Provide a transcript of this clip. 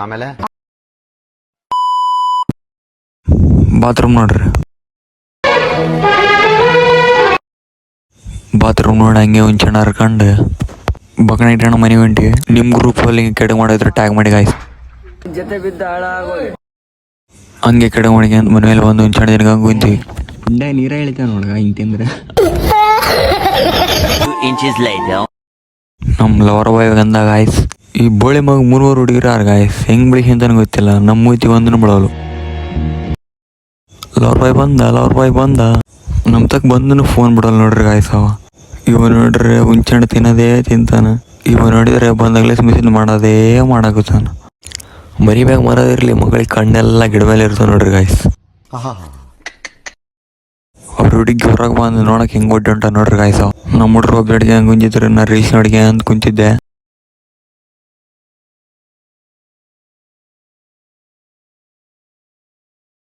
ಆಮೇಲೆ ಬಾತ್ರೂಮ್ ನೋಡ್ರಿ, ಬಾತ್ರೂಮ್ ನೋಡಿ ಹಂಗೆ ಒಂಚಣ ಹರ್ಕೊಂಡು ಬಗಣ ಇಟ್ಟಣ ಮನೆ ಹೊಂಟಿ. ನಿಮ್ಮ ಗ್ರೂಪಲ್ಲಿ ಹಿಂಗೆ ಕೆಡಗೆ ಮಾಡಿದ್ರೆ ಟ್ಯಾಗ್ ಮಾಡಿ ಗಾಯ್ಸ್. ಹಂಗೆ ಕೆಡಗೆ ಮಾಡಿ ಅಂತ ಮನೆ ಮೇಲೆ ಒಂದು ಒಂಚಣ ದಿನ ಹಂಗೆ ಕುಂತೀವಿ. ಇಂಡ ನೀರ ಹೇಳ್ತಾನೆ ನೋಡ್ಗ ಹಿಂಗೆ ನಮ್ಮ ಲವರ್ ಬಾಯ್ ಅಂದಾಗ ಗಾಯ್ಸ್ ಈ ಬೋಳಿ ಮಗ 3 ಹುಡುಗಿರಾರ ಗಾಯ್ಸ್. ಹೆಂಗೆ ಬೆಳಿಗ್ಗೆ ಅಂತಾನೆ ಗೊತ್ತಿಲ್ಲ. ನಮ್ಮ ಮೂತಿ ಒಂದನ್ನು ಬಿಡೋಲು. ಲವರ್ ಬಾಯ್ ಬಂದ ನಮ್ಮ ತಕ್ಕ ಬಂದನು ಫೋನ್ ಬಿಡೋಲ್ಲ ನೋಡ್ರಿ ಗಾಯ್ಸ್. ಇವ ನೋಡ್ರಿ ಹುಂಚೆಣ್ಣು ತಿನ್ನೋದೇ ತಿಂತಾನ. ಇವ ನೋಡಿದ್ರೆ ಬಂದಾಗಲೇ ಮಿಷನ್ ಮಾಡೋದೇ ಮಾಡಾಕತ್ತಾನ. ಮರಿಬ್ಯಾಗ ಮರೋದಿರ್ಲಿ ಮಗಳಿಗೆ ಕಣ್ಣೆಲ್ಲ ಗಿಡ ಮೇಲೆ ಇರ್ತಾವ ನೋಡ್ರಿ ಗಾಯ್ಸ್. ಅವ್ರ ಹುಡುಗಿ ಹೊರಗೆ ಬಂದು ನೋಡಕ್ಕೆ ಹೆಂಗೆ ಒಡ್ಡ ಉಂಟ ನೋಡ್ರಿ ಗಾಯ್ಸ್. ನಮ್ಮ ಹುಡ್ರು ಒಬ್ಬ ಹಂಗೆ ಕುಂತಿದ್ರು. ನಾ ರೀಲ್ಸ್ ನೋಡಿಗೆ ಅಂತ ಕುಂತಿದ್ದೆ.